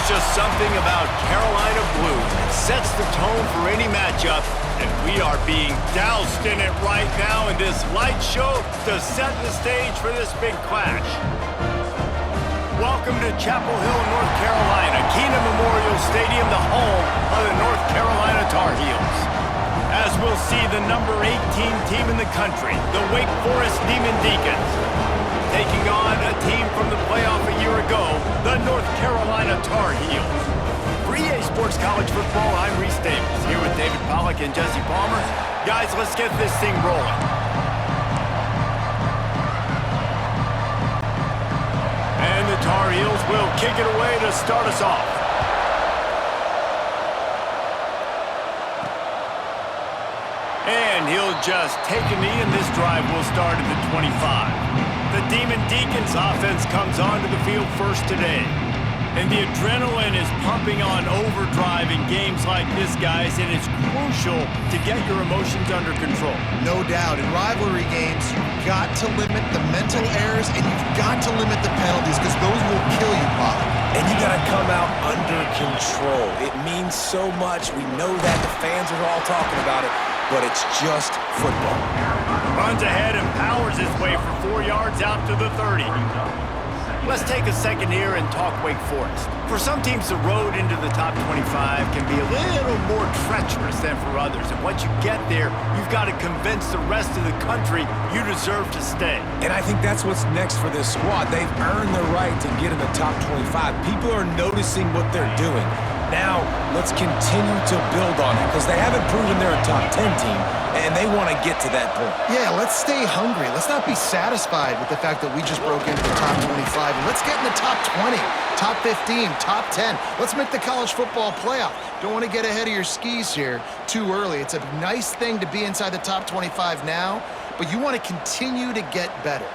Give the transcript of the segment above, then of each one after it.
There's just something about Carolina blue that sets the tone for any matchup, and we are being doused in it right now in this light show to set the stage for this big clash. Welcome to Chapel Hill, North Carolina, Kenan Memorial Stadium, the home of the North Carolina Tar Heels. As we'll see the number 18 team in the country, the Wake Forest Demon Deacons, taking on a team from the playoff a year ago, the North Carolina Tar Heels. For EA Sports College Football, I'm Reese Davis, here with David Pollack and Jesse Palmer. Guys, let's get this thing rolling. And the Tar Heels will kick it away to start us off. And he'll just take a knee, and this drive will start at the 25. The Demon Deacons offense comes onto the field first today. And the adrenaline is pumping on overdrive in games like this, guys, and it's crucial to get your emotions under control. No doubt. In rivalry games, you've got to limit the mental errors, and you've got to limit the penalties, because those will kill you, Bob. And you got to come out under control. It means so much. We know that. The fans are all talking about it, but it's just football. Runs ahead and powers his way for 4 yards out to the 30. Let's take a second here and talk Wake Forest. For some teams, the road into the top 25 can be a little more treacherous than for others. And once you get there, you've got to convince the rest of the country you deserve to stay. And I think that's what's next for this squad. They've earned the right to get in the top 25. People are noticing what they're doing. Now, let's continue to build on it, because they haven't proven they're a top 10 team, and they want to get to that point. Yeah, let's stay hungry. Let's not be satisfied with the fact that we just broke into the top 25. Let's get in the top 20, top 15, top 10. Let's make the college football playoff. Don't want to get ahead of your skis here too early. It's a nice thing to be inside the top 25 now, but you want to continue to get better.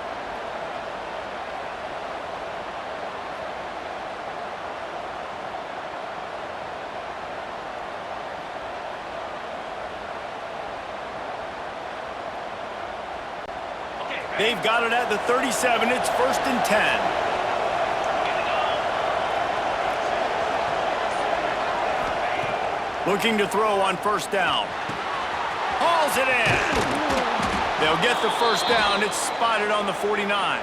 They've got it at the 37. It's 1st and 10. Looking to throw on first down. Hauls it in. They'll get the first down. It's spotted on the 49.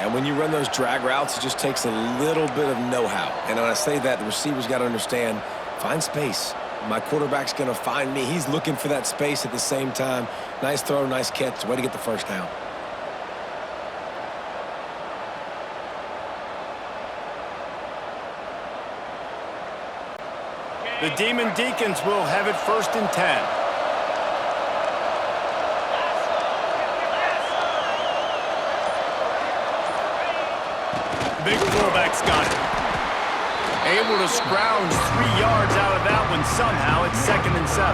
And when you run those drag routes, it just takes a little bit of know-how. And when I say that, the receiver's got to understand, find space. My quarterback's going to find me. He's looking for that space at the same time. Nice throw, nice catch. Way to get the first down. The Demon Deacons will have it 1st and 10. Big fullback's got it. Able to scrounge 3 yards out of that one somehow. It's 2nd and 7.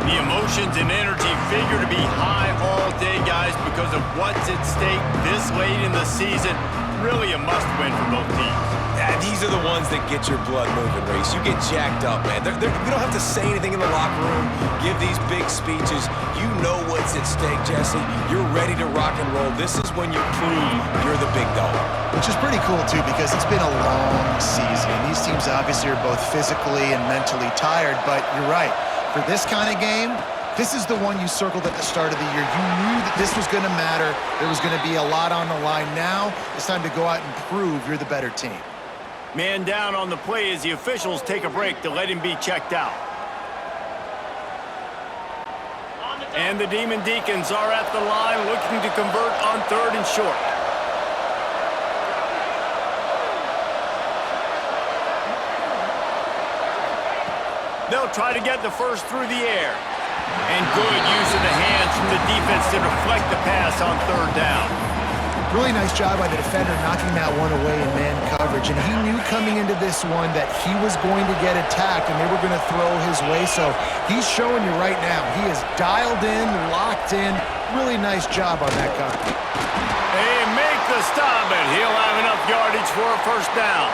The emotions and energy figure to be high all day, guys, because of what's at stake this late in the season. Really a must-win for both teams. Yeah, these are the ones that get your blood moving, Reese. You get jacked up, man. You don't have to say anything in the locker room, give these big speeches. You know what's at stake, Jesse. You're ready to rock and roll. This is when you prove you're the big dog. Which is pretty cool, too, because it's been a long season. These teams obviously are both physically and mentally tired, but you're right. For this kind of game, this is the one you circled at the start of the year. You knew that this was going to matter. There was going to be a lot on the line. Now it's time to go out and prove you're the better team. Man down on the play as the officials take a break to let him be checked out. And the Demon Deacons are at the line looking to convert on 3rd and short. They'll try to get the first through the air. And good use of the hands from the defense to deflect the pass on 3rd down. Really nice job by the defender knocking that one away in man coverage. And he knew coming into this one that he was going to get attacked and they were going to throw his way. So he's showing you right now. He is dialed in, locked in. Really nice job on that coverage. They make the stop, and he'll have enough yardage for a first down.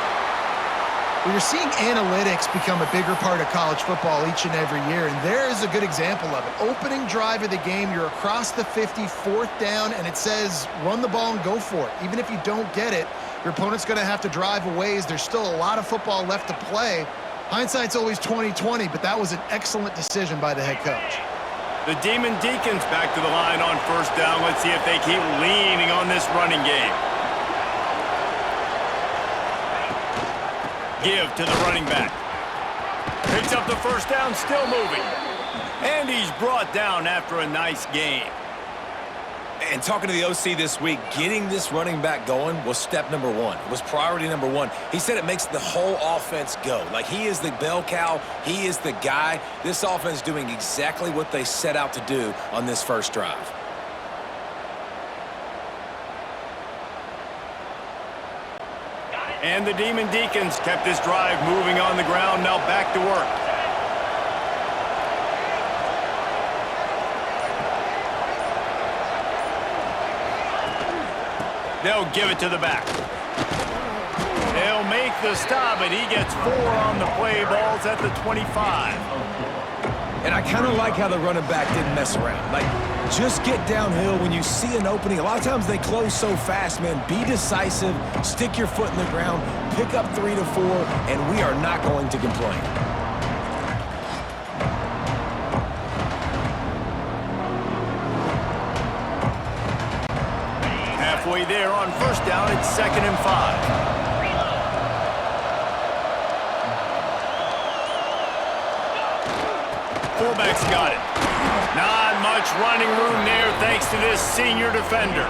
Well, you're seeing analytics become a bigger part of college football each and every year, and there is a good example of it. Opening drive of the game, you're across the 50, 4th down, and it says run the ball and go for it. Even if you don't get it, Your opponent's going to have to drive a ways. There's still a lot of football left to play. Hindsight's always 20/20, but that was an excellent decision by the head coach. The Demon Deacons back to the line on first down. Let's see if they keep leaning on this running game. Give to the running back. Picks up the first down, still moving. And he's brought down after a nice game. And talking to the OC this week, getting this running back going was step number one. It was priority number one. He said it makes the whole offense go. Like, he is the bell cow. He is the guy. This offense doing exactly what they set out to do on this first drive. And the Demon Deacons kept this drive moving on the ground. Now back to work. They'll give it to the back. They'll make the stop, and he gets 4 on the play. Balls at the 25. And I kind of like how the running back didn't mess around. Like, just get downhill when you see an opening. A lot of times they close so fast, man. Be decisive, stick your foot in the ground, pick up 3 to 4, and we are not going to complain. Halfway there on first down, it's 2nd and 5. Fullback's got it. Not much running room there thanks to this senior defender.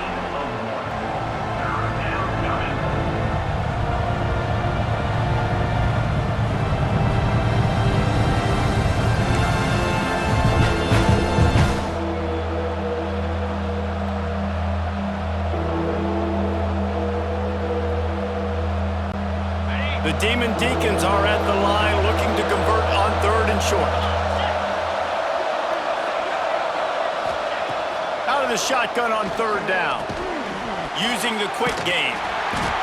The Demon Deacons are at the line looking to convert on 3rd and short. Out of the shotgun on 3rd down. Using the quick game.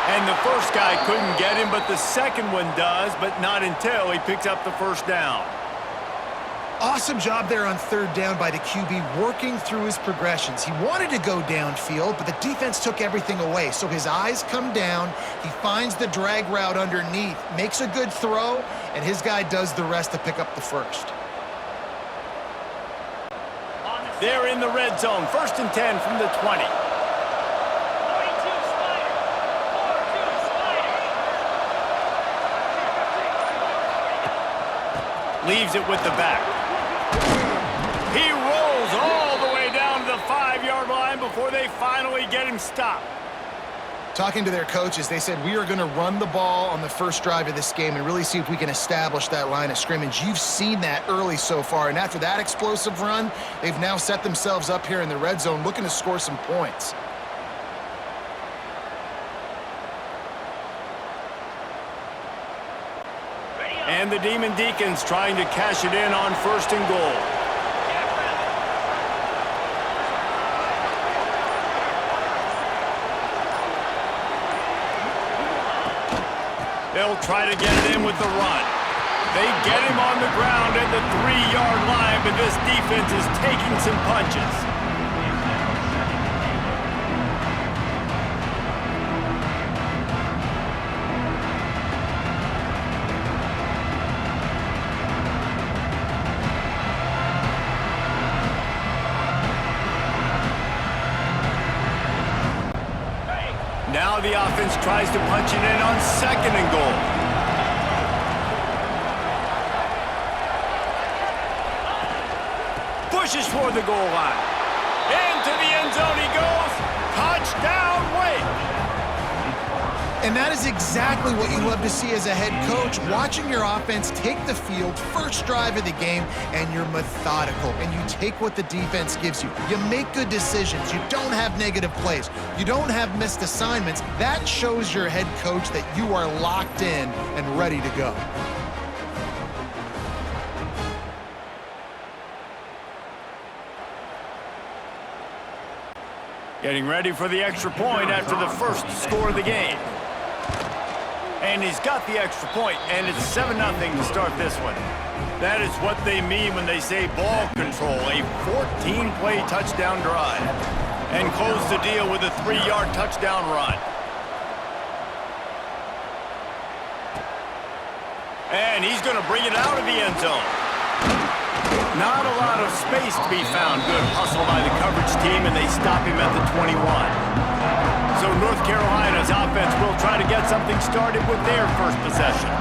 And the first guy couldn't get him, but the second one does, but not until he picks up the first down. Awesome job there on 3rd down by the QB, working through his progressions. He wanted to go downfield, but the defense took everything away. So his eyes come down, he finds the drag route underneath, makes a good throw, and his guy does the rest to pick up the first. They're in the red zone, 1st and 10 from the 20. Leaves it with the back. He rolls all the way down to the 5-yard line before they finally get him stopped. Talking to their coaches, they said, we are going to run the ball on the first drive of this game and really see if we can establish that line of scrimmage. You've seen that early so far, and after that explosive run, they've now set themselves up here in the red zone looking to score some points. And the Demon Deacons trying to cash it in on 1st and goal. They'll try to get it in with the run. They get him on the ground at the 3-yard line, but this defense is taking some punches. Now the offense tries to punch it in on 2nd and goal. Pushes for the goal line. Into the end zone he goes. Touchdown, Wake. And that is exactly what you love to see as a head coach, watching your offense take the field, first drive of the game, and you're methodical, and you take what the defense gives you. You make good decisions. You don't have negative plays. You don't have missed assignments. That shows your head coach that you are locked in and ready to go. Getting ready for the extra point after the first score of the game. And he's got the extra point, and it's 7-0 to start this one. That is what they mean when they say ball control, a 14-play touchdown drive. And close the deal with a 3-yard touchdown run. And he's going to bring it out of the end zone. Not a lot of space to be found. Good hustle by the coverage team, and they stop him at the 21. So North Carolina's offense will try to get something started with their first possession.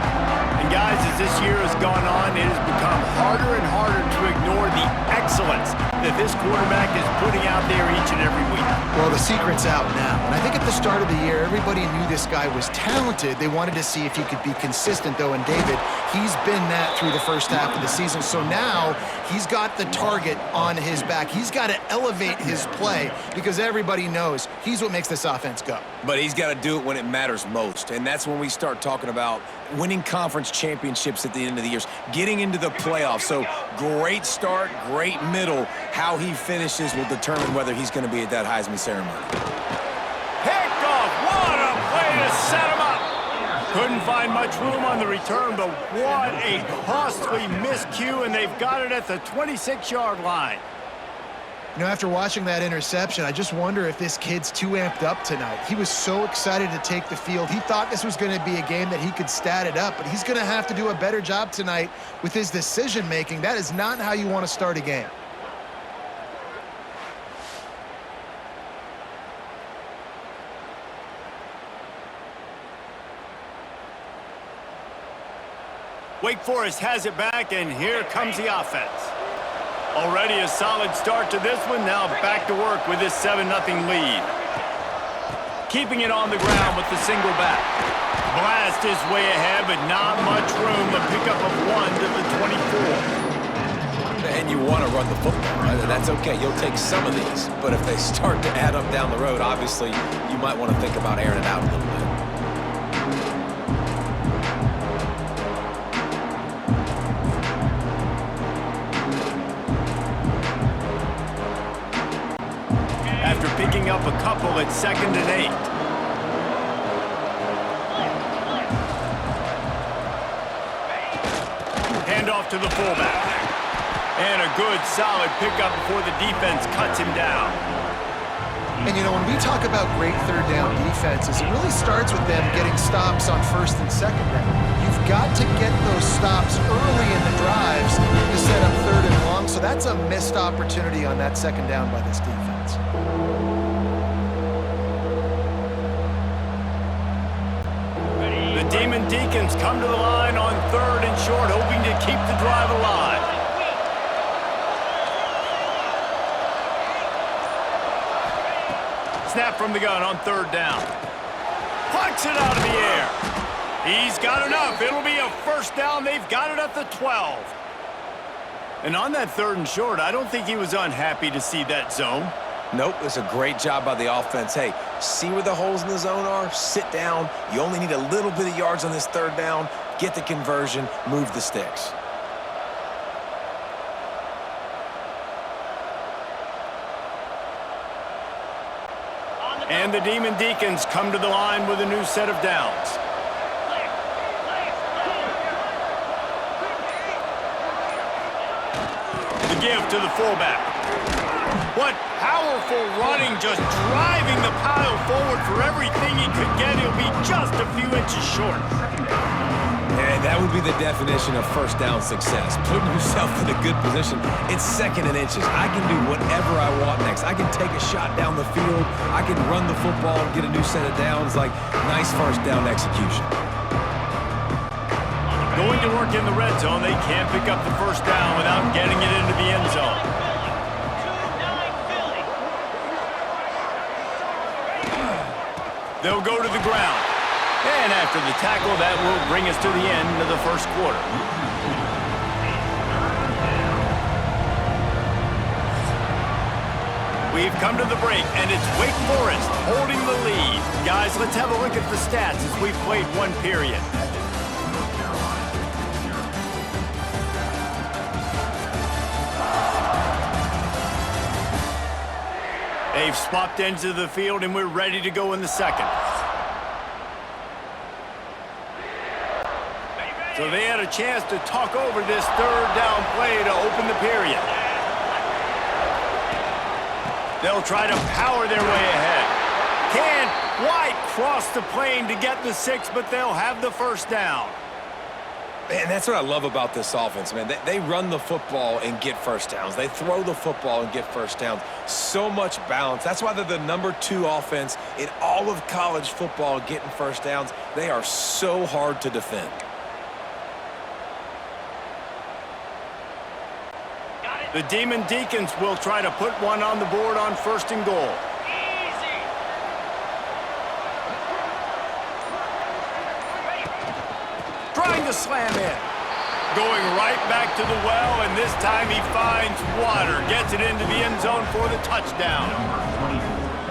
And guys, as this year has gone on, it has become harder and harder to ignore the excellence that this quarterback is putting out there each and every week. Well, the secret's out now. And I think at the start of the year, everybody knew this guy was talented. They wanted to see if he could be consistent, though. And David, he's been that through the first half of the season. So now he's got the target on his back. He's got to elevate his play because everybody knows he's what makes this offense go. But he's got to do it when it matters most. And that's when we start talking about winning conference championships at the end of the year, getting into the playoffs. So great start, great middle. How he finishes will determine whether he's going to be at that Heisman ceremony. Picked off. What a play to set him up. Couldn't find much room on the return, but what a costly miscue, and they've got it at the 26-yard line. You know, after watching that interception, I just wonder if this kid's too amped up tonight. He was so excited to take the field. He thought this was going to be a game that he could stat it up, but he's going to have to do a better job tonight with his decision-making. That is not how you want to start a game. Wake Forest has it back, and here comes the offense. Already a solid start to this one. Now back to work with this 7-0 lead. Keeping it on the ground with the single back. Blast is way ahead, but not much room. A pickup of 1 to the 24. And you want to run the football, right? That's okay. You'll take some of these. But if they start to add up down the road, obviously, you might want to think about airing it out a little bit. After picking up a couple at 2nd and 8. Handoff to the fullback. And a good, solid pickup before the defense cuts him down. And, you know, when we talk about great third down defenses, it really starts with them getting stops on 1st and 2nd down. You've got to get those stops early in the drives to set up 3rd and long, so that's a missed opportunity on that 2nd down by this defense. The Demon Deacons come to the line on 3rd and short, hoping to keep the drive alive. Snap from the gun on 3rd down. Plucks it out of the air. He's got enough. It'll be a 1st down. They've got it at the 12. And on that 3rd and short, I don't think he was unhappy to see that zone. Nope, it's a great job by the offense. Hey, see where the holes in the zone are? Sit down. You only need a little bit of yards on this 3rd down. Get the conversion. Move the sticks. And the Demon Deacons come to the line with a new set of downs. The give to the fullback. What powerful running, just driving the pile forward for everything he could get. He'll be just a few inches short. And that would be the definition of 1st down success. Putting yourself in a good position. It's 2nd and inches. I can do whatever I want next. I can take a shot down the field. I can run the football and get a new set of downs. Like, nice 1st down execution. Going to work in the red zone. They can't pick up the 1st down without getting it into the end zone. They'll go to the ground. And after the tackle, that will bring us to the end of the 1st quarter. We've come to the break, and it's Wake Forest holding the lead. Guys, let's have a look at the stats as we've played 1 period. They've swapped ends of the field, and we're ready to go in the 2nd. So they had a chance to talk over this 3rd down play to open the period. They'll try to power their way ahead. Can't quite cross the plane to get the 6, but they'll have the 1st down. Man, that's what I love about this offense, man. They run the football and get first downs. They throw the football and get first downs. So much balance. That's why they're the #2 offense in all of college football getting first downs. They are so hard to defend. The Demon Deacons will try to put one on the board on 1st and goal. Trying to slam in. Going right back to the well, and this time he finds water. Gets it into the end zone for the touchdown.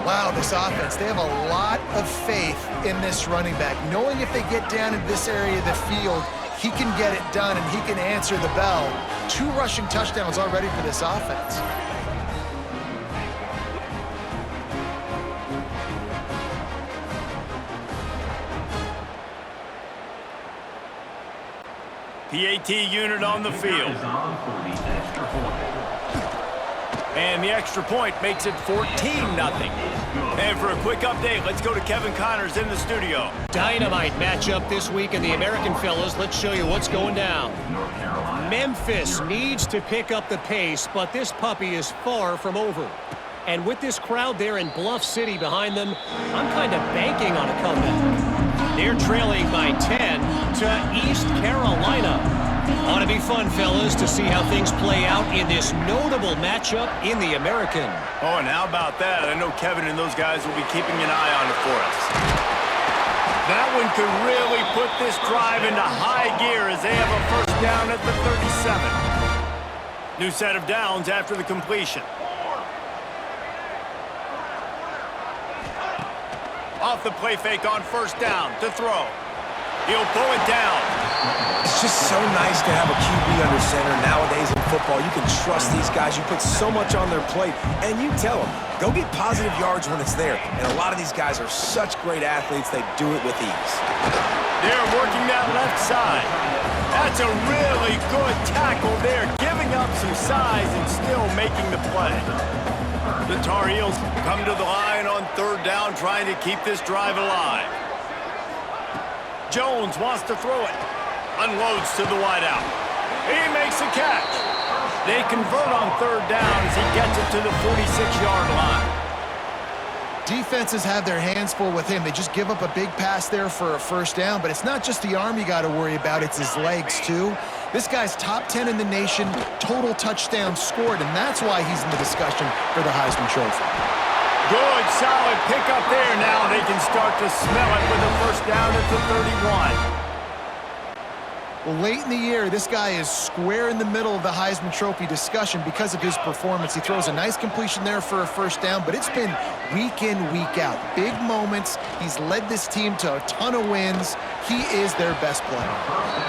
Wow, this offense, they have a lot of faith in this running back, knowing if they get down into this area of the field, he can get it done and he can answer the bell. 2 rushing touchdowns already for this offense. PAT unit on the field. And the extra point makes it 14-0. And for a quick update, let's go to Kevin Connors in the studio. Dynamite matchup this week in the American, fellas. Let's show you what's going down. Memphis needs to pick up the pace, but this puppy is far from over. And with this crowd there in Bluff City behind them, I'm kind of banking on a comeback. They're trailing by 10 to East Carolina. Ought to be fun, fellas, to see how things play out in this notable matchup in the American. Oh, and how about that? I know Kevin and those guys will be keeping an eye on it for us. That one could really put this drive into high gear as they have a first down at the 37. New set of downs after the completion. Off the play fake on first down to throw. He'll pull it down. It's just so nice to have a QB under center nowadays in football. You can trust these guys. You put so much on their plate, and you tell them, go get positive yards when it's there. And a lot of these guys are such great athletes, they do it with ease. They're working that left side. That's a really good tackle there, giving up some size and still making the play. The Tar Heels come to the line on 3rd down, trying to keep this drive alive. Jones wants to throw it. Unloads to the wideout. He makes a catch. They convert on 3rd down as he gets it to the 46-yard line. Defenses have their hands full with him. They just give up a big pass there for a first down, but it's not just the arm you got to worry about, it's his legs too. This guy's top 10 in the nation, total touchdowns scored, and that's why he's in the discussion for the Heisman Trophy. Good, solid pickup there now. They can start to smell it with a first down at the 31. Well, late in the year, this guy is square in the middle of the Heisman Trophy discussion because of his performance. He throws a nice completion there for a first down, but it's been week in, week out. Big moments. He's led this team to a ton of wins. He is their best player.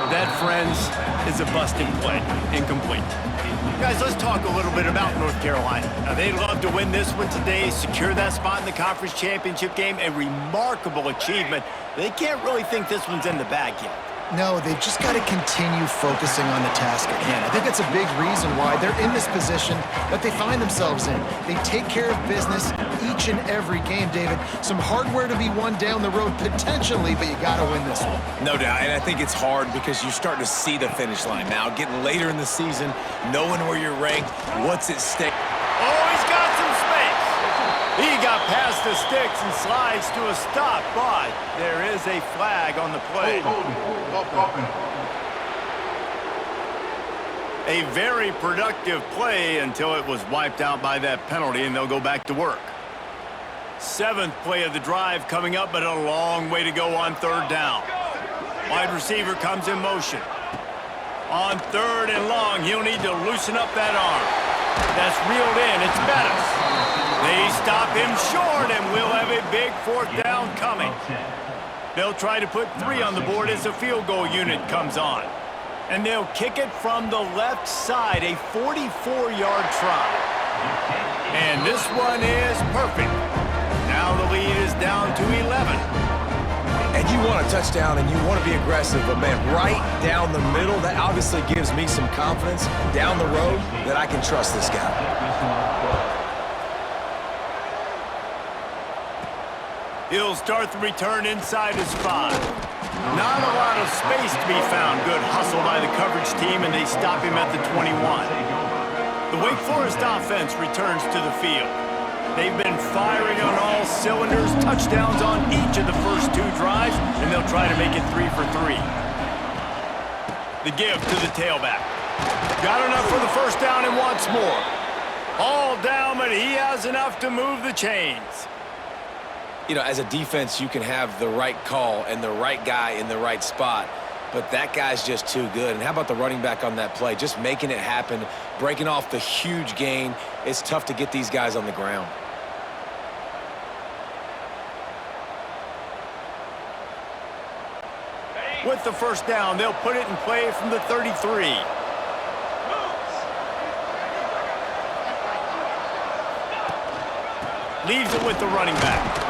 That, friends, is a busted play. Incomplete. Guys, let's talk a little bit about North Carolina. Now, they'd love to win this one today, secure that spot in the conference championship game, a remarkable achievement. They can't really think this one's in the bag yet. No, they've just got to continue focusing on the task at hand. I think that's a big reason why they're in this position that they find themselves in. They take care of business each and every game, David. Some hardware to be won down the road potentially, but you got to win this one. No doubt, and I think it's hard because you're starting to see the finish line now. Getting later in the season, knowing where you're ranked, what's at stake. Oh, he's got some space. He got past the sticks and slides to a stop, but there is a flag on the play. A very productive play until it was wiped out by that penalty, and they'll go back to work. 7th play of the drive coming up, but a long way to go on 3rd down. Wide receiver comes in motion. On 3rd and long, he'll need to loosen up that arm. That's reeled in. It's Bettis. They stop him short, and we'll have a big 4th down coming. They'll try to put 3 on the board as the field goal unit comes on. And they'll kick it from the left side, a 44-yard try. And this one is perfect. Now the lead is down to 11. And you want a touchdown and you want to be aggressive, but man, right down the middle, that obviously gives me some confidence down the road that I can trust this guy. He'll start the return inside his 5. Not a lot of space to be found. Good hustle by the coverage team, and they stop him at the 21. The Wake Forest offense returns to the field. They've been firing on all cylinders, touchdowns on each of the first 2 drives, and they'll try to make it 3 for 3. The give to the tailback. Got enough for the first down and wants more. All down, but he has enough to move the chains. You know, as a defense, you can have the right call and the right guy in the right spot, but that guy's just too good. And how about the running back on that play? Just making it happen, breaking off the huge gain. It's tough to get these guys on the ground. With the first down, they'll put it in play from the 33. Leaves it with the running back.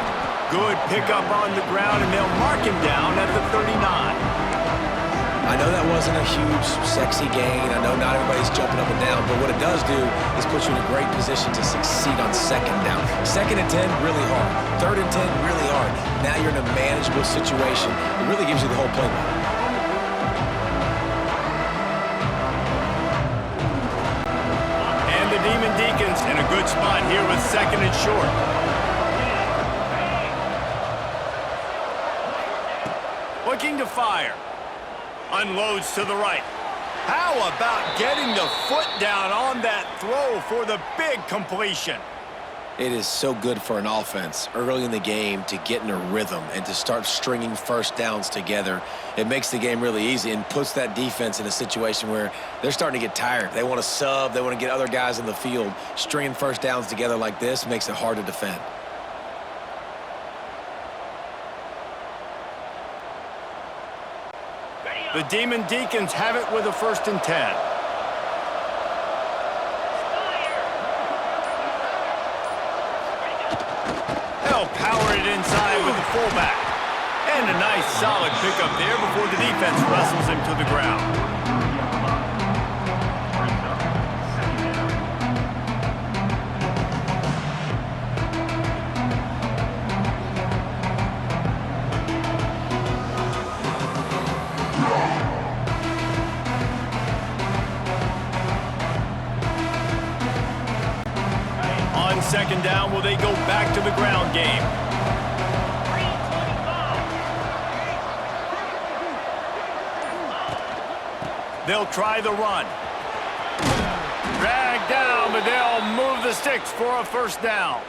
Good pickup on the ground, and they'll mark him down at the 39. I know that wasn't a huge, sexy gain. I know not everybody's jumping up and down, but what it does do is put you in a great position to succeed on second down. 2nd and 10, really hard. 3rd and 10, really hard. Now you're in a manageable situation. It really gives you the whole playbook. And the Demon Deacons in a good spot here with 2nd and short. Looking to fire. Unloads to the right. How about getting the foot down on that throw for the big completion? It is so good for an offense early in the game to get in a rhythm and to start stringing first downs together. It makes the game really easy and puts that defense in a situation where they're starting to get tired. They want to sub. They want to get other guys in the field. Stringing first downs together like this makes it hard to defend. The Demon Deacons have it with a 1st and 10. They'll power it inside with the fullback. And a nice solid pickup there before the defense wrestles him to the ground. On 2nd down, will they go back to the ground game? They'll try the run. Drag down, but they'll move the sticks for a 1st down.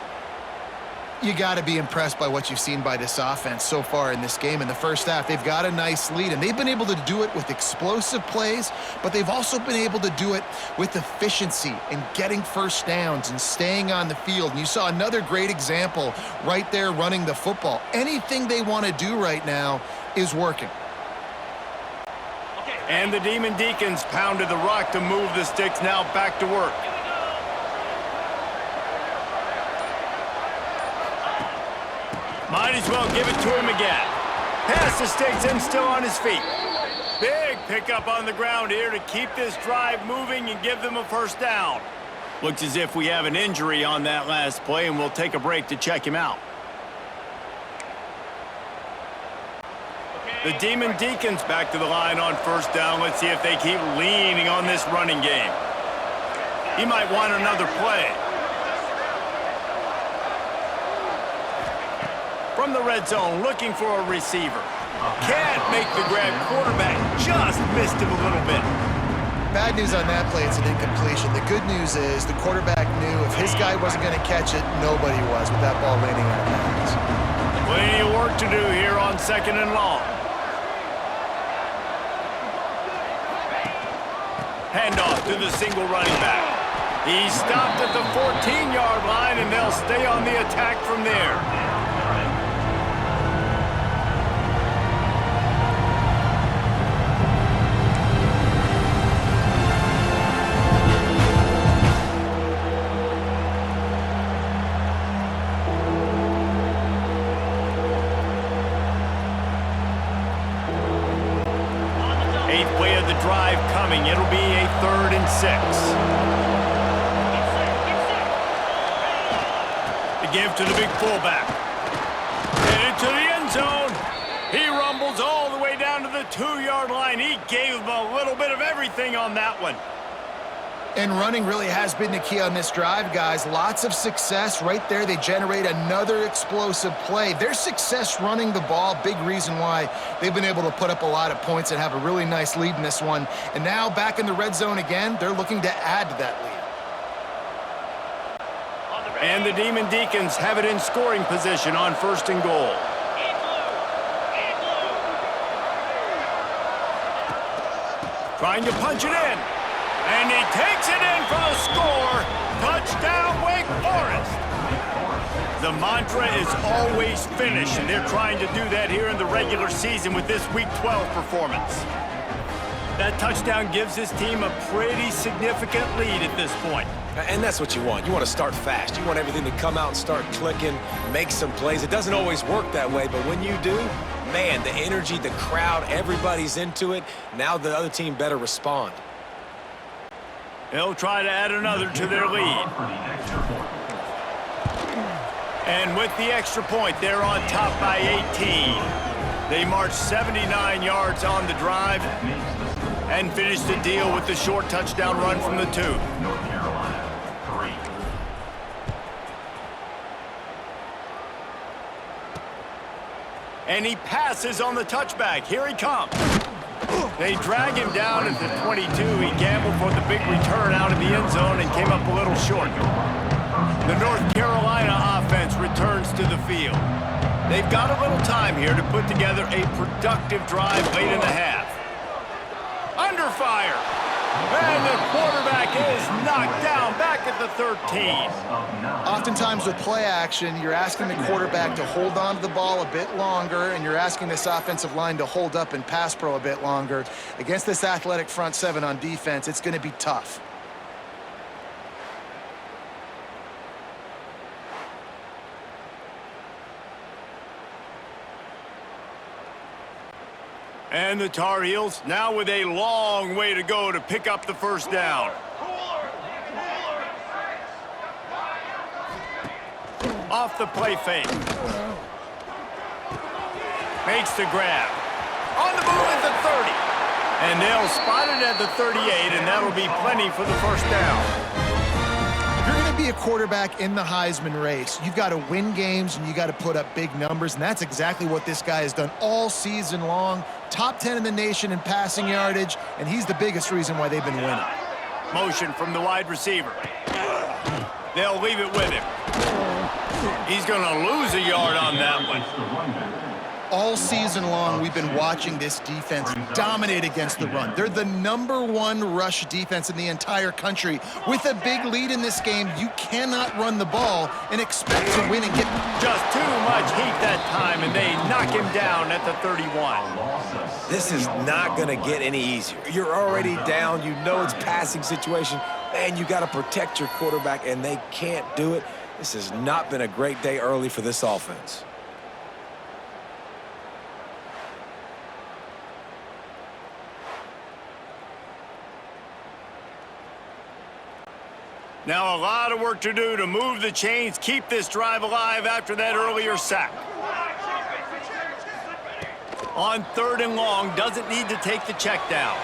You got to be impressed by what you've seen by this offense so far in this game. In the first half, they've got a nice lead, and they've been able to do it with explosive plays, but they've also been able to do it with efficiency and getting first downs and staying on the field. And you saw another great example right there running the football. Anything they want to do right now is working. And the Demon Deacons pounded the rock to move the sticks, now back to work. Might as well give it to him again. Pass the sticks and still on his feet. Big pickup on the ground here to keep this drive moving and give them a 1st down. Looks as if we have an injury on that last play, and we'll take a break to check him out. The Demon Deacons back to the line on 1st down. Let's see if they keep leaning on this running game. He might want another play. From the red zone, looking for a receiver. Can't make the grab. Quarterback just missed him a little bit. Bad news on that play, it's an incompletion. The good news is the quarterback knew if his guy wasn't going to catch it, nobody was with that ball landing out of bounds. Plenty of work to do here on 2nd and long. Handoff to the single running back. He stopped at the 14-yard line, and they'll stay on the attack from there. Drive coming. It'll be a 3rd and 6. The give to the big fullback. And rumbles all the way down to the 2-yard line. He gave him a little bit of everything on that one. And running really has been the key on this drive, guys. Lots of success right there. They generate another explosive play. Their success running the ball, big reason why they've been able to put up a lot of points and have a really nice lead in this one. And now back in the red zone again, they're looking to add to that lead. And the Demon Deacons have it in scoring position on 1st and goal. Trying to punch it in. And he takes it in for the score. Touchdown, Wake Forest. The mantra is always finish, and they're trying to do that here in the regular season with this Week 12 performance. That touchdown gives his team a pretty significant lead at this point. And that's what you want. You want to start fast. You want everything to come out and start clicking, make some plays. It doesn't always work that way, but when you do, man, the energy, the crowd, everybody's into it. Now the other team better respond. They'll try to add another to their lead. And with the extra point, they're on top by 18. They marched 79 yards on the drive and finished the deal with the short touchdown run from the 2. And he passes on the touchback. Here he comes. They drag him down at the 22. He gambled for the big return out of the end zone and came up a little short. The North Carolina offense returns to the field. They've got a little time here to put together a productive drive late in the half. Under fire. And the quarterback is knocked down back at the 13. Oftentimes with play action, you're asking the quarterback to hold on to the ball a bit longer, and you're asking this offensive line to hold up and pass pro a bit longer. Against this athletic front 7 on defense, it's going to be tough. And the Tar Heels now with a long way to go to pick up the first down. Off the play fake. Makes the grab. On the move at the 30. And they'll spot it at the 38, and that'll be plenty for the first down. If you're going to be a quarterback in the Heisman race, you've got to win games and you got to put up big numbers, and that's exactly what this guy has done all season long. Top 10 in the nation in passing yardage, and he's the biggest reason why they've been winning. Motion from the wide receiver. They'll leave it with him. He's going to lose a yard on that one. All season long, we've been watching this defense dominate against the run. They're the #1 rush defense in the entire country. With a big lead in this game, you cannot run the ball and expect to win and get... Just too much heat that time, and they knock him down at the 31. This is not going to get any easier. You're already down. You know it's passing situation. Man, you got to protect your quarterback, and they can't do it. This has not been a great day early for this offense. Now a lot of work to do to move the chains, keep this drive alive after that earlier sack. On 3rd and long, doesn't need to take the check down.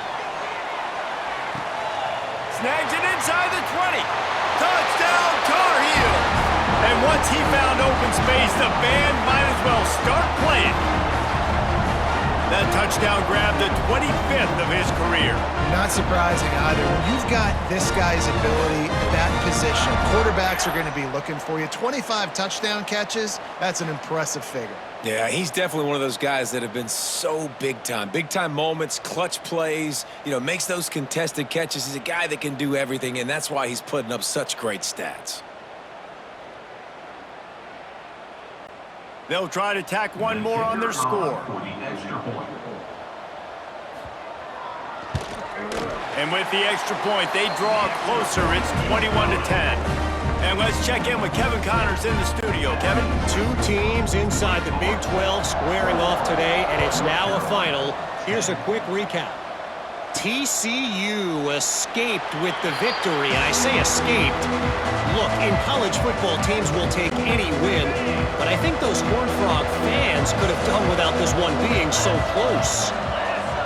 Snags it inside the 20. Touchdown, Tar Heels! And once he found open space, the band might as well start playing. That touchdown grabbed the 25th of his career. Not surprising either. When you've got this guy's ability at that position, quarterbacks are going to be looking for you. 25 touchdown catches, that's an impressive figure. Yeah, he's definitely one of those guys that have been so big time. Big time moments, clutch plays, makes those contested catches. He's a guy that can do everything, and that's why he's putting up such great stats. They'll try to tack one more on their score. And with the extra point, they draw closer. It's 21-10. And let's check in with Kevin Connors in the studio. Kevin? 2 teams inside the Big 12 squaring off today, and it's now a final. Here's a quick recap. TCU escaped with the victory, and I say escaped. Look, in college football, teams will take any win, but I think those Horned Frog fans could have done without this one being so close.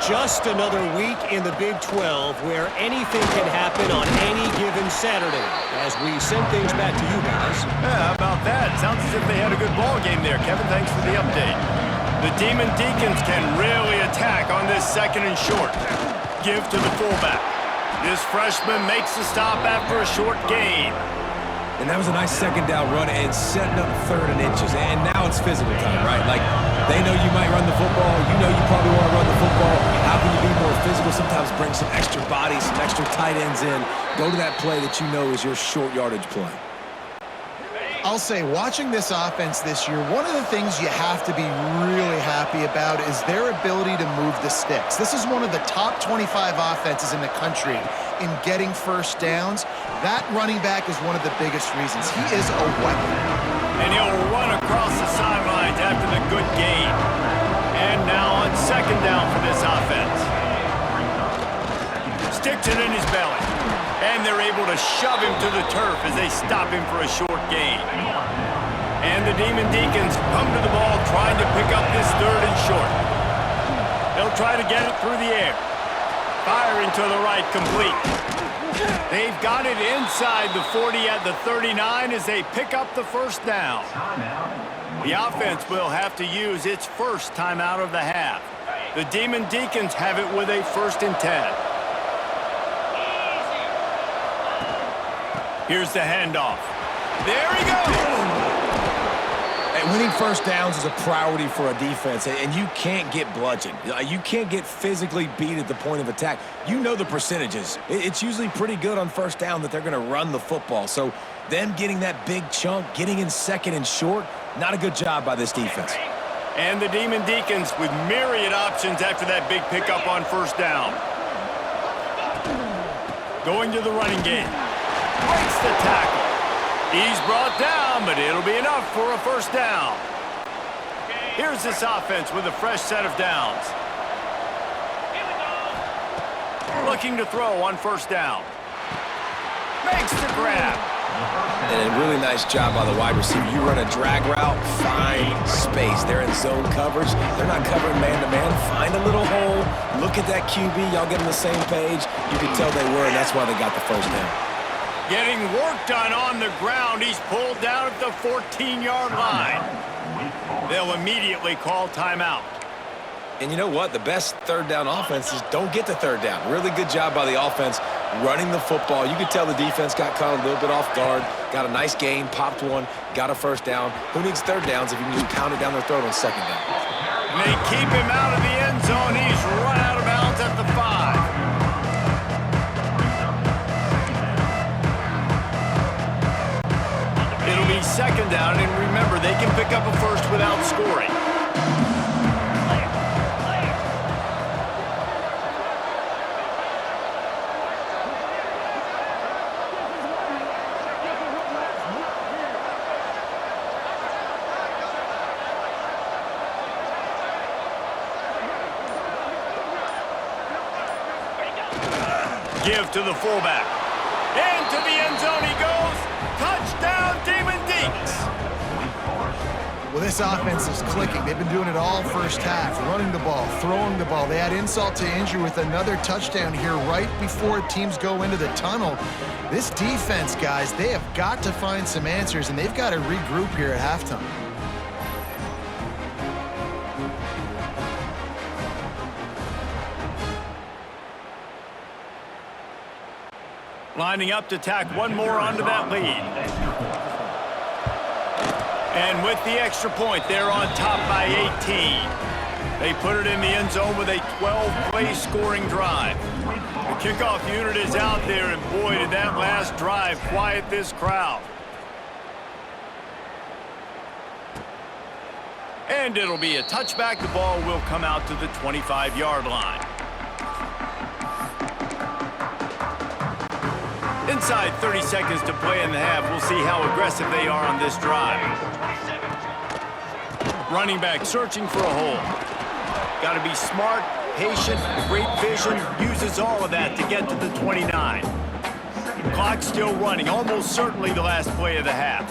Just another week in the Big 12 where anything can happen on any given Saturday. As we send things back to you guys. Yeah, how about that? Sounds as if they had a good ball game there, Kevin. Thanks for the update. The Demon Deacons can really attack on this second and short. Give to the fullback. This freshman makes the stop after a short gain. And that was a nice second down run and setting up third and inches. And now it's physical time, right? Like, they know you might run the football. You know you probably want to run the football. How can you be more physical? Sometimes bring some extra bodies, some extra tight ends in. Go to that play that you know is your short yardage play. I'll say, watching this offense this year, one of the things you have to be really happy about is their ability to move the sticks. This is one of the top 25 offenses in the country in getting first downs. That running back is one of the biggest reasons. He is a weapon. And he'll run across the sidelines after the good gain. And now on second down for this offense. Sticks it in his belly. And they're able to shove him to the turf as they stop him for a short gain. And the Demon Deacons come to the ball trying to pick up this third and short. They'll try to get it through the air. Firing to the right, complete. They've got it inside the 40 at the 39 as they pick up the first down. The offense will have to use its first timeout of the half. The Demon Deacons have it with a 1st and 10. Here's the handoff. There he goes! And winning first downs is a priority for a defense, and you can't get bludgeoned. You can't get physically beat at the point of attack. You know the percentages. It's usually pretty good on first down that they're going to run the football. So them getting that big chunk, getting in second and short, not a good job by this defense. And the Demon Deacons with myriad options after that big pickup on first down. Going to the running game. Breaks the tackle. He's brought down, but it'll be enough for a first down. Here's this offense with a fresh set of downs. Looking to throw on first down. Makes the grab. And a really nice job by the wide receiver. You run a drag route, find space. They're in zone coverage. They're not covering man-to-man. Find a little hole. Look at that QB. Y'all get on the same page. You can tell they were, and that's why they got the first down. Getting work done on the ground. He's pulled down at the 14-yard line. They'll immediately call timeout. And you know what? The best third down offenses don't get to third down. Really good job by the offense running the football. You could tell the defense got caught a little bit off guard. Got a nice gain, popped one, got a first down. Who needs third downs if you can just pound it down their throat on second down? And they keep him out of the end zone. He's run out of bounds at the 5. It'll be second down, and remember, they can pick up a first without scoring. Give to the fullback. Into the end zone he goes. Touchdown, Demon Deacons. Well, this offense is clicking. They've been doing it all first half, running the ball, throwing the ball. They had insult to injury with another touchdown here right before teams go into the tunnel. This defense, guys, they have got to find some answers, and they've got to regroup here at halftime. Lining up to tack one more onto that lead. And with the extra point, they're on top by 18. They put it in the end zone with a 12-play scoring drive. The kickoff unit is out there, and boy, did that last drive quiet this crowd. And it'll be a touchback. The ball will come out to the 25-yard line. Inside 30 seconds to play in the half. We'll see how aggressive they are on this drive. Running back searching for a hole. Got to be smart patient, great vision, uses all of that to get to the 29. Clock still running, almost certainly the last play of the half.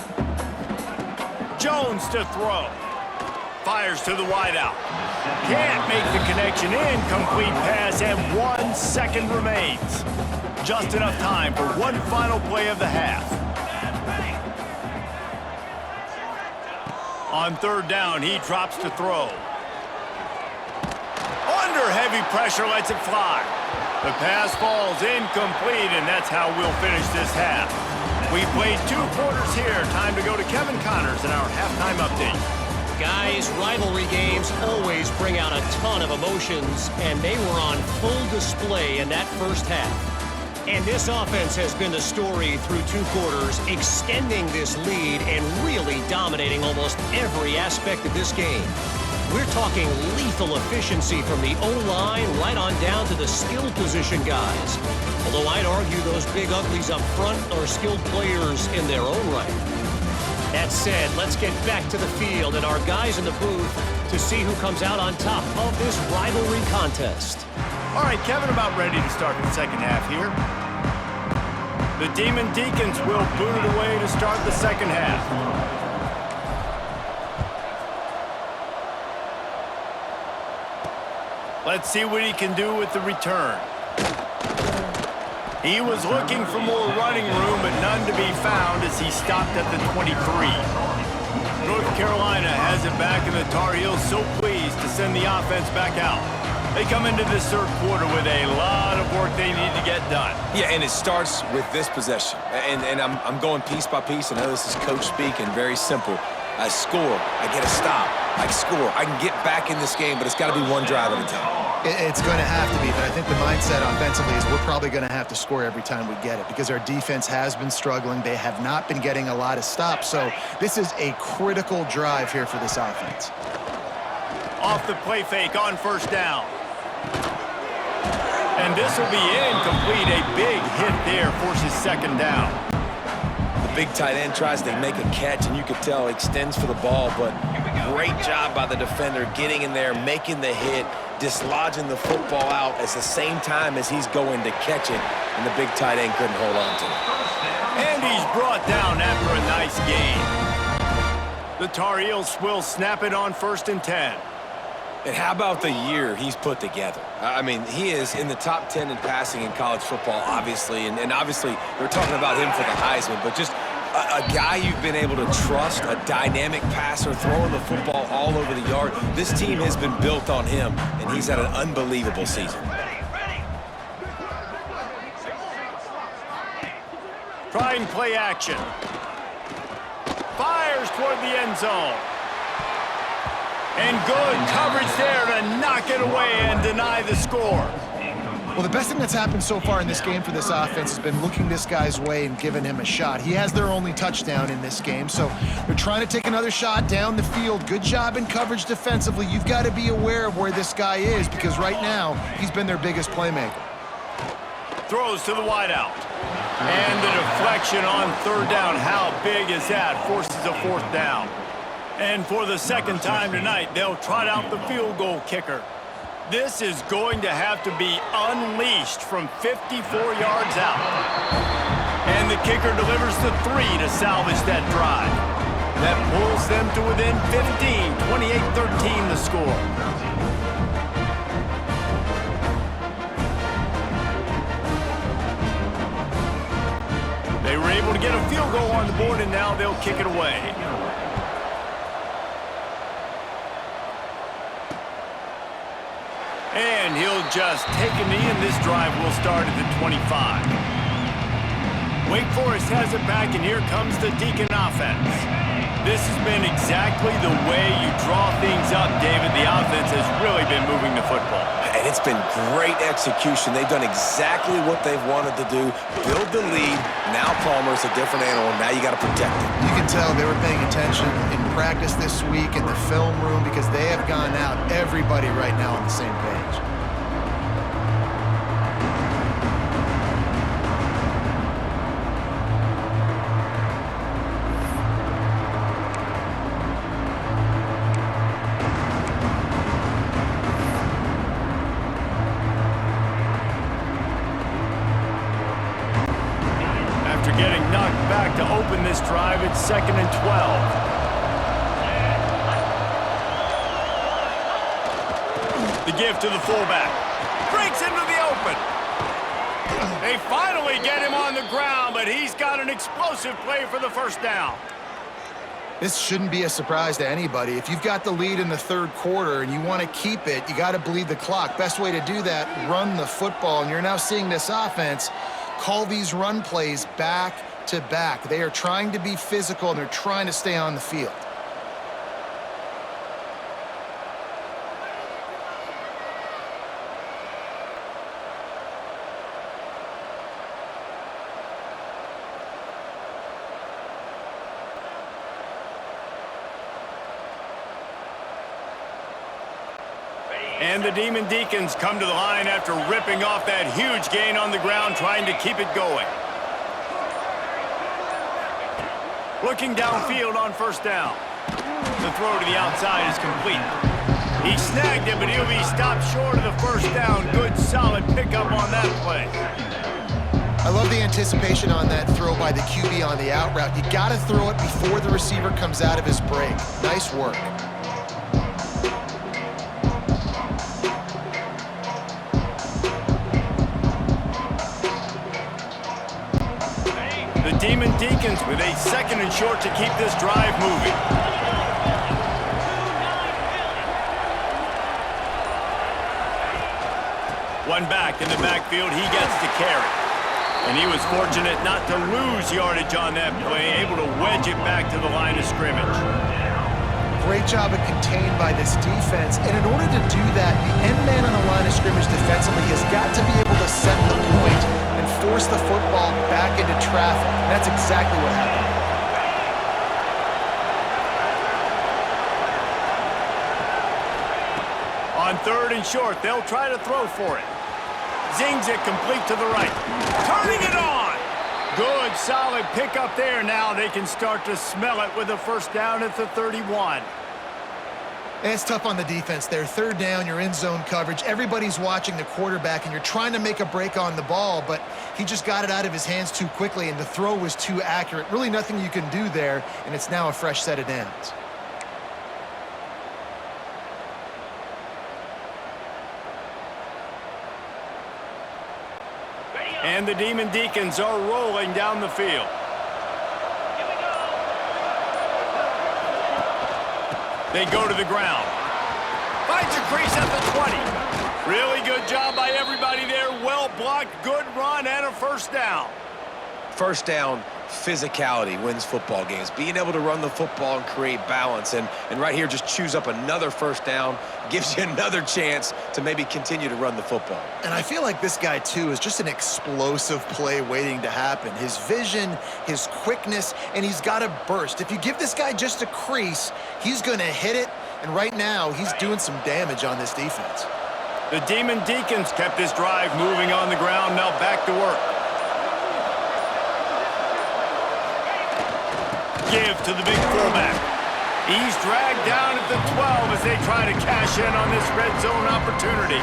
Jones to throw. Fires to the wideout. Can't make the connection. Incomplete pass, and 1 second remains. Just enough time for one final play of the half. On third down, he drops to throw. Under heavy pressure, lets it fly. The pass falls incomplete, and that's how we'll finish this half. We've played 2 quarters here. Time to go to Kevin Connors in our halftime update. Guys, rivalry games always bring out a ton of emotions, and they were on full display in that first half. And this offense has been the story through 2 quarters, extending this lead and really dominating almost every aspect of this game. We're talking lethal efficiency from the O-line right on down to the skill position guys. Although I'd argue those big uglies up front are skilled players in their own right. That said, let's get back to the field and our guys in the booth to see who comes out on top of this rivalry contest. All right, Kevin, about ready to start the second half here. The Demon Deacons will boot it away to start the second half. Let's see what he can do with the return. He was looking for more running room, but none to be found as he stopped at the 23. North Carolina has it back, and the Tar Heels so pleased to send the offense back out. They come into this third quarter with a lot of work they need to get done. Yeah, and it starts with this possession. And I'm going piece by piece. I know this is coach speaking, very simple. I score, I get a stop, I score. I can get back in this game, but it's got to be one drive at a time. It's going to have to be, but I think the mindset offensively is we're probably going to have to score every time we get it because our defense has been struggling. They have not been getting a lot of stops, so this is a critical drive here for this offense. Off the play fake on first down. And this will be incomplete. A big hit there forces second down. The big tight end tries to make a catch, and you could tell extends for the ball, but great job by the defender getting in there, making the hit, dislodging the football out at the same time as he's going to catch it, and the big tight end couldn't hold on to it. And he's brought down after a nice gain. The Tar Heels will snap it on 1st and 10. And how about the year he's put together? I mean, he is in the top 10 in passing in college football, obviously. And obviously, we're talking about him for the Heisman. But just a guy you've been able to trust, a dynamic passer, throwing the football all over the yard. This team has been built on him, and he's had an unbelievable season. Trying play action. Fires toward the end zone. And good coverage there to knock it away and deny the score. Well, the best thing that's happened so far in this game for this offense has been looking this guy's way and giving him a shot. He has their only touchdown in this game, so they're trying to take another shot down the field. Good job in coverage defensively. You've got to be aware of where this guy is because right now he's been their biggest playmaker. Throws to the wideout. And the deflection on third down. How big is that? Forces a 4th down. And for the second time tonight, they'll trot out the field goal kicker. This is going to have to be unleashed from 54 yards out. And the kicker delivers the 3 to salvage that drive. That pulls them to within 15, 28-13 the score. They were able to get a field goal on the board, and now they'll kick it away. And he'll just take a knee, and this drive will start at the 25. Wake Forest has it back, and here comes the Deacon offense. This has been exactly the way you draw things up, David. The offense has really been moving the football. And it's been great execution. They've done exactly what they've wanted to do. Build the lead. Now Palmer's a different animal. Now you got to protect it. You can tell they were paying attention in practice this week in the film room because they have gone out, everybody right now on the same page. back to open this drive. It's 2nd and 12. The give to the fullback. Breaks into the open. They finally get him on the ground, but he's got an explosive play for the first down. This shouldn't be a surprise to anybody. If you've got the lead in the third quarter and you want to keep it, you got to bleed the clock. Best way to do that, run the football. And you're now seeing this offense call these run plays back to back. They are trying to be physical, and they're trying to stay on the field. And the Demon Deacons come to the line after ripping off that huge gain on the ground, trying to keep it going. Looking downfield on first down. The throw to the outside is complete. He snagged it, but he'll be stopped short of the first down. Good, solid pickup on that play. I love the anticipation on that throw by the QB on the out route. You got to throw it before the receiver comes out of his break. Nice work. Demon Deacons with a 2nd and short to keep this drive moving. One back in the backfield, he gets to carry. And he was fortunate not to lose yardage on that play, able to wedge it back to the line of scrimmage. Great job of contained by this defense. And in order to do that, the end man on the line of scrimmage defensively has got to be able to set the point and force the football back into traffic. And that's exactly what happened. On 3rd and short, they'll try to throw for it. Zings it complete to the right. Turning it on! Good, solid pickup there. Now they can start to smell it with a first down at the 31. And it's tough on the defense there. 3rd down, you're in zone coverage. Everybody's watching the quarterback, and you're trying to make a break on the ball, but he just got it out of his hands too quickly, and the throw was too accurate. Really nothing you can do there, and it's now a fresh set of downs. And the Demon Deacons are rolling down the field. They go to the ground. Finds a crease at the 20. Really good job by everybody there. Well blocked, good run, and a first down. First down, physicality wins football games. Being able to run the football and create balance. And right here, just choose up another first down. Gives you another chance to maybe continue to run the football. And I feel like this guy, too, is just an explosive play waiting to happen. His vision, his quickness, and he's got a burst. If you give this guy just a crease, he's going to hit it. And right now, he's doing some damage on this defense. The Demon Deacons kept this drive moving on the ground. Now back to work. Give to the big fullback. He's dragged down at the 12 as they try to cash in on this red zone opportunity.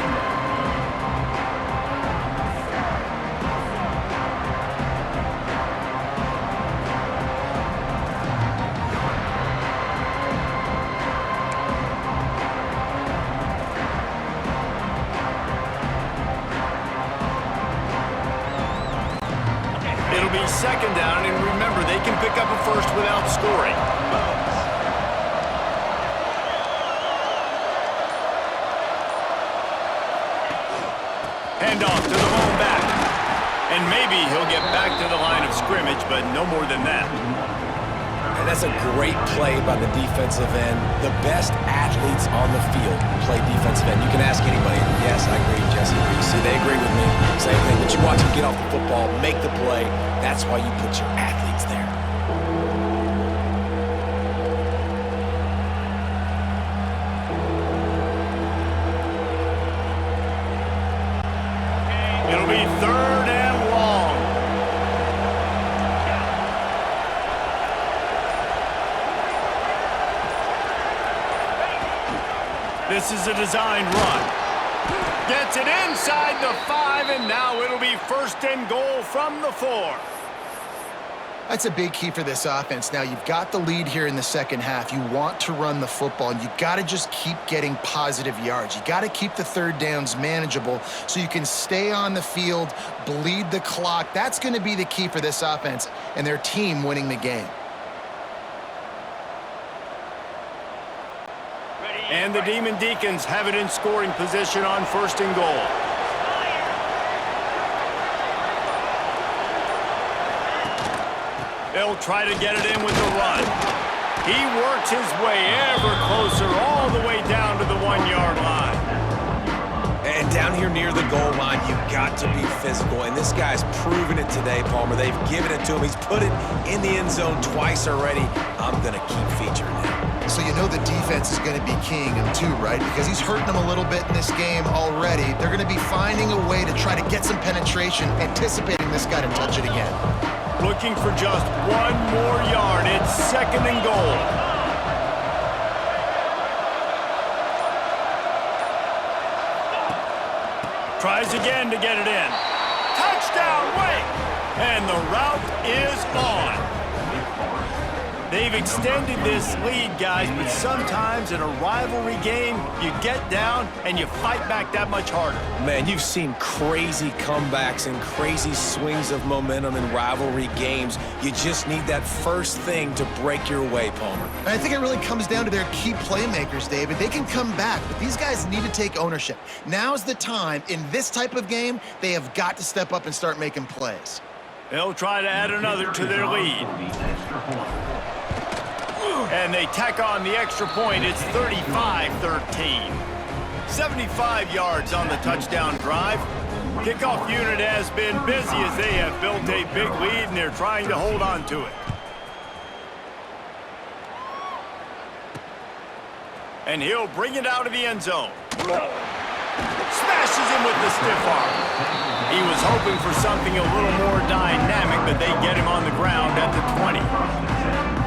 It'll be 2nd down, and remember, they can pick up a first without scoring. Handoff to the lone back. And maybe he'll get back to the line of scrimmage, but no more than that. And that's a great play by the defensive end. The best athletes on the field play defensive end. You can ask anybody. Yes, I agree, Jesse. You see, they agree with me. Same thing. But you watch them get off the football, make the play. That's why you put your athletes there. It'll be 3rd and long. This is a designed run. Gets it inside the 5, and now it'll be 1st and goal from the 4. That's a big key for this offense. Now, you've got the lead here in the second half. You want to run the football, and you got to just keep getting positive yards. You got to keep the third downs manageable so you can stay on the field, bleed the clock. That's going to be the key for this offense and their team winning the game. And the Demon Deacons have it in scoring position on 1st and goal. They'll try to get it in with the run. He works his way ever closer all the way down to the 1-yard line. And down here near the goal line, you've got to be physical. And this guy's proven it today, Palmer. They've given it to him. He's put it in the end zone twice already. I'm going to keep featuring him. So you know the defense is going to be keying him too, right? Because he's hurting them a little bit in this game already. They're going to be finding a way to try to get some penetration, anticipating this guy to touch it again. Looking for just 1 more yard. It's 2nd and goal. Tries again to get it in. Touchdown, Wake! And the route is on. They've extended this lead, guys, but sometimes in a rivalry game, you get down and you fight back that much harder. Man, you've seen crazy comebacks and crazy swings of momentum in rivalry games. You just need that first thing to break your way, Palmer. And I think it really comes down to their key playmakers, David. They can come back, but these guys need to take ownership. Now's the time. In this type of game, they have got to step up and start making plays. They'll try to add another to their lead. And they tack on the extra point. It's 35-13. 75 yards on the touchdown drive. Kickoff unit has been busy as they have built a big lead, and they're trying to hold on to it. And he'll bring it out of the end zone. Smashes him with the stiff arm. He was hoping for something a little more dynamic, but they get him on the ground at the 20.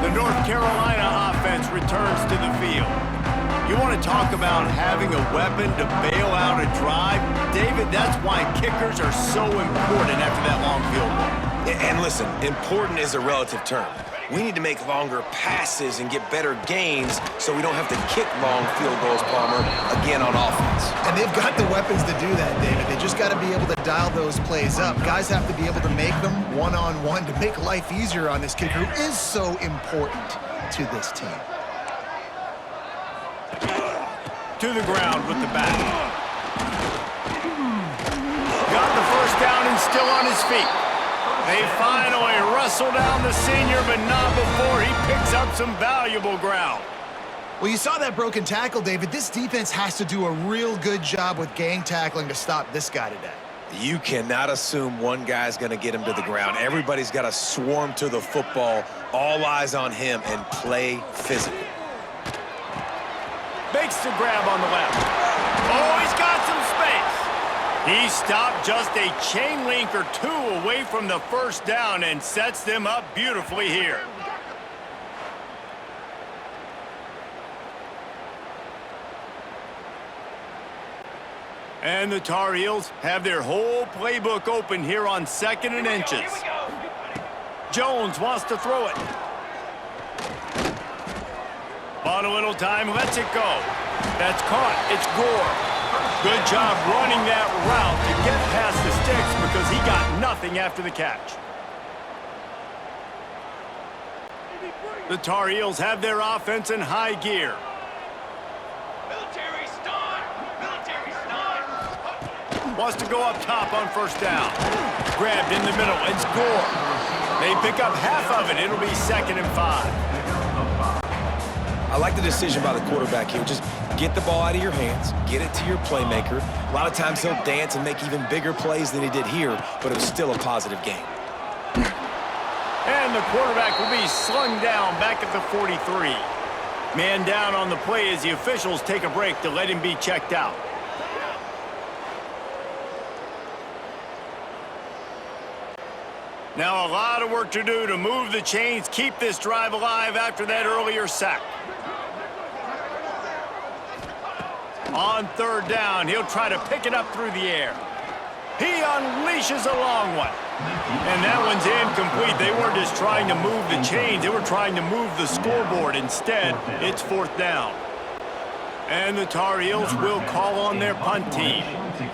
The North Carolina offense returns to the field. You want to talk about having a weapon to bail out a drive? David, that's why kickers are so important after that long field goal. And listen, important is a relative term. We need to make longer passes and get better gains so we don't have to kick long field goals, Palmer, again on offense. And they've got the weapons to do that, David. They just got to be able to dial those plays up. Guys have to be able to make them one-on-one to make life easier on this kicker who is so important to this team. To the ground with the bat. Got the first down and still on his feet. They finally wrestle down the senior, but not before he picks up some valuable ground. Well, you saw that broken tackle, David. This defense has to do a real good job with gang tackling to stop this guy today. You cannot assume one guy's going to get him to the ground. Everybody's got to swarm to the football, all eyes on him, and play physical. Makes the grab on the left. Oh, he's got some space. He stopped just a chain link or two away from the first down and sets them up beautifully here. And the Tar Heels have their whole playbook open here on 2nd and inches. Jones wants to throw it. On a little time, lets it go. That's caught. It's Gore. Good job running that route to get past the sticks because he got nothing after the catch. The Tar Heels have their offense in high gear. Military start! Military start! Wants to go up top on first down. Grabbed in the middle. It's Gore. They pick up half of it. It'll be 2nd and 5. I like the decision by the quarterback here. Just get the ball out of your hands, get it to your playmaker. A lot of times he'll dance and make even bigger plays than he did here, but it was still a positive game. And the quarterback will be slung down back at the 43. Man down on the play as the officials take a break to let him be checked out. Now a lot of work to do to move the chains, keep this drive alive after that earlier sack. On 3rd down, he'll try to pick it up through the air. He unleashes a long one. And that one's incomplete. They weren't just trying to move the chains. They were trying to move the scoreboard. Instead, it's 4th down. And the Tar Heels will call on their punt team.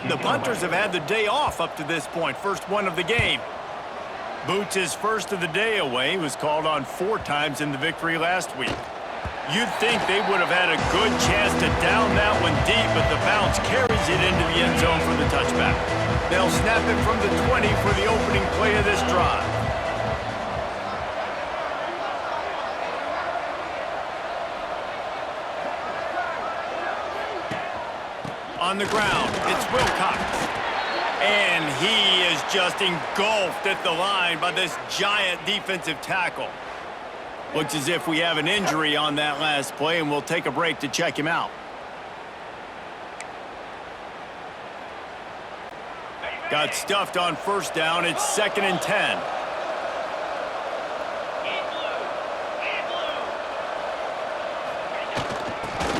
The punters have had the day off up to this point. First one of the game. Boots' first of the day away was called on 4 times in the victory last week. You'd think they would have had a good chance to down that one deep, but the bounce carries it into the end zone for the touchback. They'll snap it from the 20 for the opening play of this drive. On the ground, it's Wilcox. And he is just engulfed at the line by this giant defensive tackle. Looks as if we have an injury on that last play, and we'll take a break to check him out. Got stuffed on 1st down. It's 2nd and 10.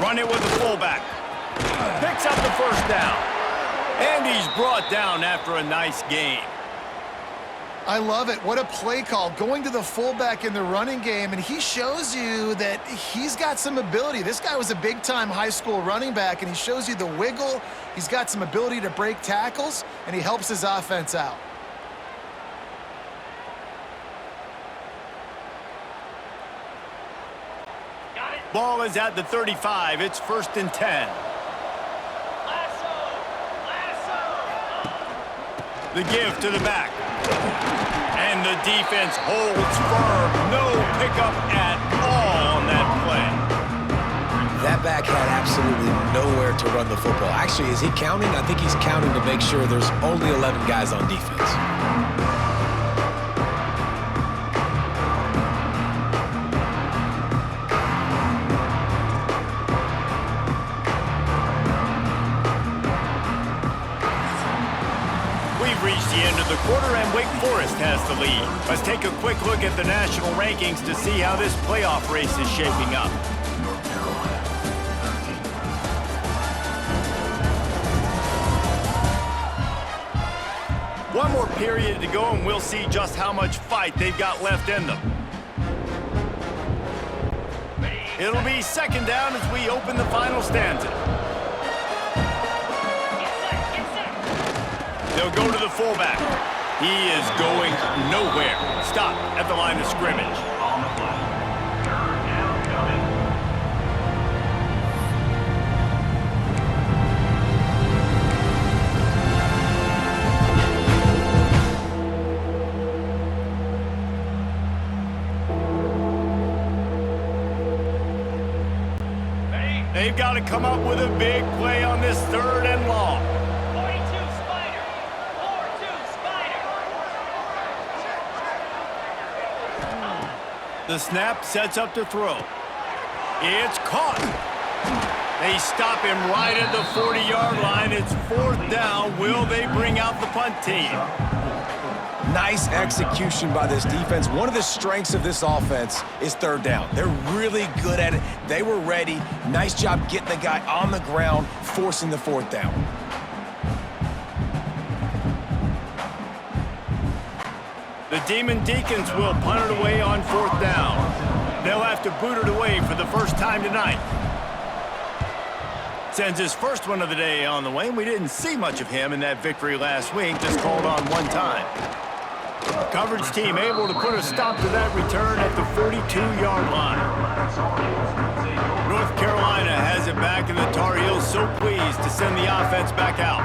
Run it with the fullback. Picks up the 1st down. And he's brought down after a nice gain. I love it. What a play call. Going to the fullback in the running game, and he shows you that he's got some ability. This guy was a big-time high school running back, and he shows you the wiggle. He's got some ability to break tackles, and he helps his offense out. Ball is at the 35. It's 1st and 10. The give to the back. And the defense holds firm. No pickup at all on that play. That back had absolutely nowhere to run the football. Actually, is he counting? I think he's counting to make sure there's only 11 guys on defense. Reached the end of the quarter, and Wake Forest has the lead. Let's take a quick look at the national rankings to see how this playoff race is shaping up. One more period to go, and we'll see just how much fight they've got left in them. It'll be 2nd down as we open the final stanza. They'll go to the fullback. He is going nowhere. Stop at the line of scrimmage. They've got to come up with a big play on this 3rd and long. The snap sets up to throw. It's caught. They stop him right at the 40-yard line. It's 4th down. Will they bring out the punt team? Nice execution by this defense. One of the strengths of this offense is 3rd down. They're really good at it. They were ready. Nice job getting the guy on the ground, forcing the 4th down. The Demon Deacons will punt it away on 4th down. They'll have to boot it away for the first time tonight. Sends his first one of the day on the way. We didn't see much of him in that victory last week, just called on 1 time. Coverage team able to put a stop to that return at the 42-yard line. North Carolina has it back, and the Tar Heels so pleased to send the offense back out.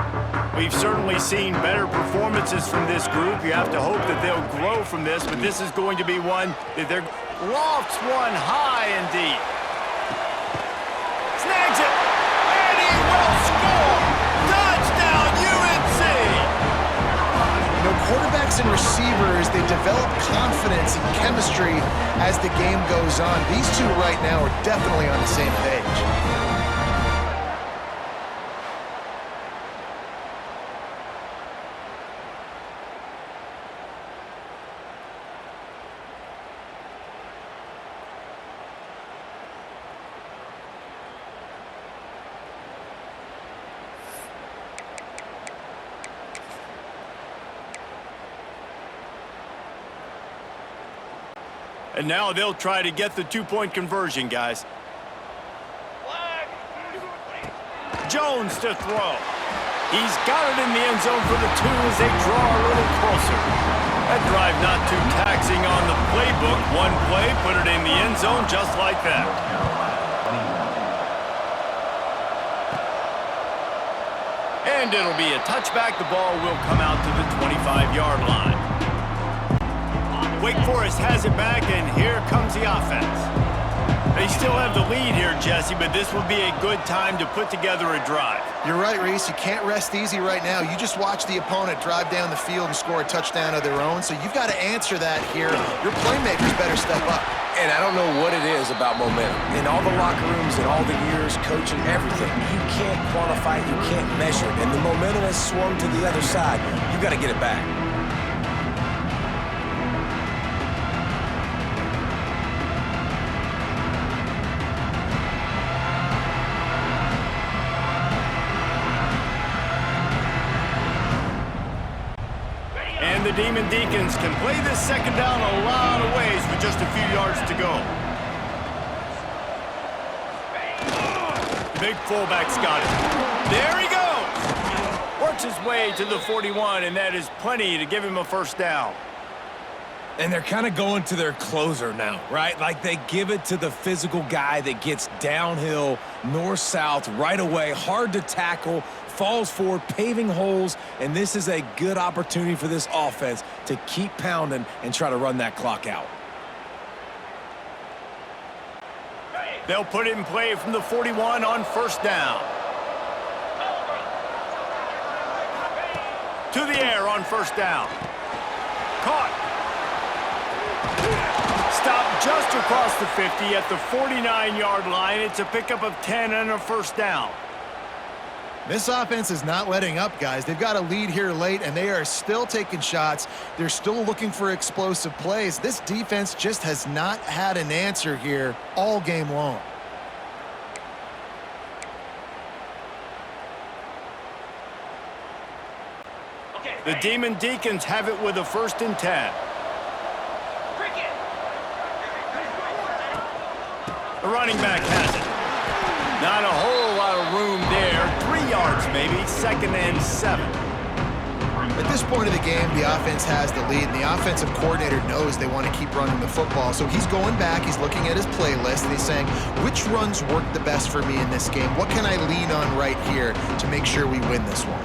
We've certainly seen better performances from this group. You have to hope that they'll grow from this, but this is going to be one that they're lofts one high and deep. Snags it, and he will score! Touchdown, UNC! You know, quarterbacks and receivers, they develop confidence and chemistry as the game goes on. These two right now are definitely on the same page. And now they'll try to get the two-point conversion, guys. Flag. Jones to throw. He's got it in the end zone for the two as they draw a little closer. That drive not too taxing on the playbook. One play, put it in the end zone just like that. And it'll be a touchback. The ball will come out to the 25-yard line. Wake Forest has it back, and here comes the offense. They still have the lead here, Jesse, but this will be a good time to put together a drive. You're right, Reese. You can't rest easy right now. You just watch the opponent drive down the field and score a touchdown of their own, so you've got to answer that here. Your playmakers better step up. And I don't know what it is about momentum. In all the locker rooms and all the years coaching everything, you can't quantify it, you can't measure it. And the momentum has swung to the other side. You got to get it back. And the Demon Deacons can play this second down a lot of ways with just a few yards to go. Big fullback's got it. There he goes! Works his way to the 41, and that is plenty to give him a first down. And they're kind of going to their closer now, right? Like they give it to the physical guy that gets downhill, north-south, right away, hard to tackle, falls forward, paving holes, and this is a good opportunity for this offense to keep pounding and try to run that clock out. They'll put it in play from the 41 on first down. To the air on first down. Caught. Stopped just across the 50 at the 49-yard line. It's a pickup of 10 and a first down. This offense is not letting up, guys. They've got a lead here late, and they are still taking shots. They're still looking for explosive plays. This defense just has not had an answer here all game long. The Demon Deacons have it with a 1st and 10. The running back has it. Not a whole lot of room there. 3 yards maybe, 2nd and 7. At this point of the game, the offense has the lead, and the offensive coordinator knows they want to keep running the football. So he's going back, he's looking at his playlist, and he's saying, which runs work the best for me in this game? What can I lean on right here to make sure we win this one?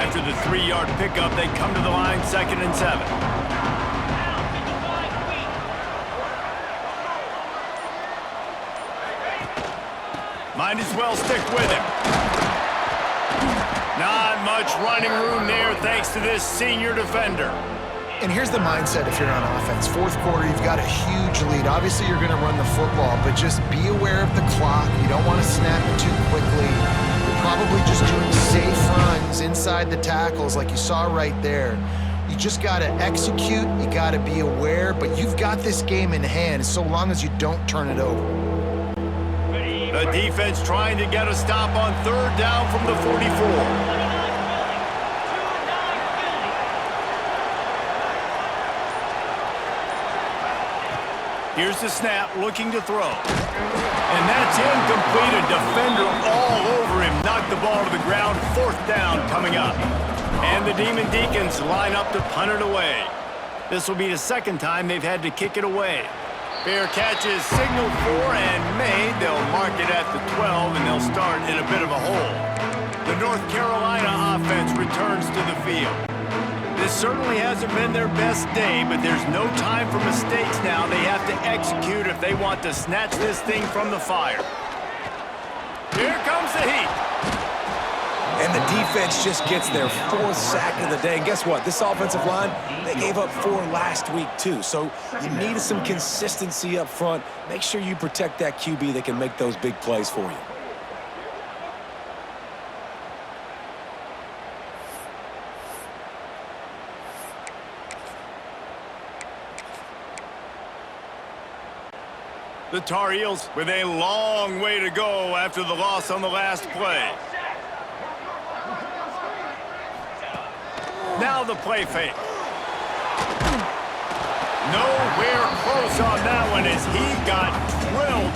After the 3-yard pickup, they come to the line, 2nd and 7. Might as well stick with him. Not much running room there thanks to this senior defender. And here's the mindset if you're on offense. 4th quarter, you've got a huge lead. Obviously, you're going to run the football, but just be aware of the clock. You don't want to snap it too quickly. You're probably just doing safe runs inside the tackles like you saw right there. You just got to execute. You got to be aware, but you've got this game in hand so long as you don't turn it over. The defense trying to get a stop on 3rd down from the 44. Here's the snap, looking to throw. And that's incomplete. A defender all over him. Knocked the ball to the ground. 4th down coming up. And the Demon Deacons line up to punt it away. This will be the 2nd time they've had to kick it away. Fair catch is signaled for and made. They'll mark it at the 12, and they'll start in a bit of a hole. The North Carolina offense returns to the field. This certainly hasn't been their best day, but there's no time for mistakes now. They have to execute if they want to snatch this thing from the fire. Here comes the heat. And the defense just gets their 4th sack of the day. And guess what? This offensive line, they gave up 4 last week too. So you need some consistency up front. Make sure you protect that QB that can make those big plays for you. The Tar Heels with a long way to go after the loss on the last play. Now the play fake. Nowhere close on that one as he got drilled.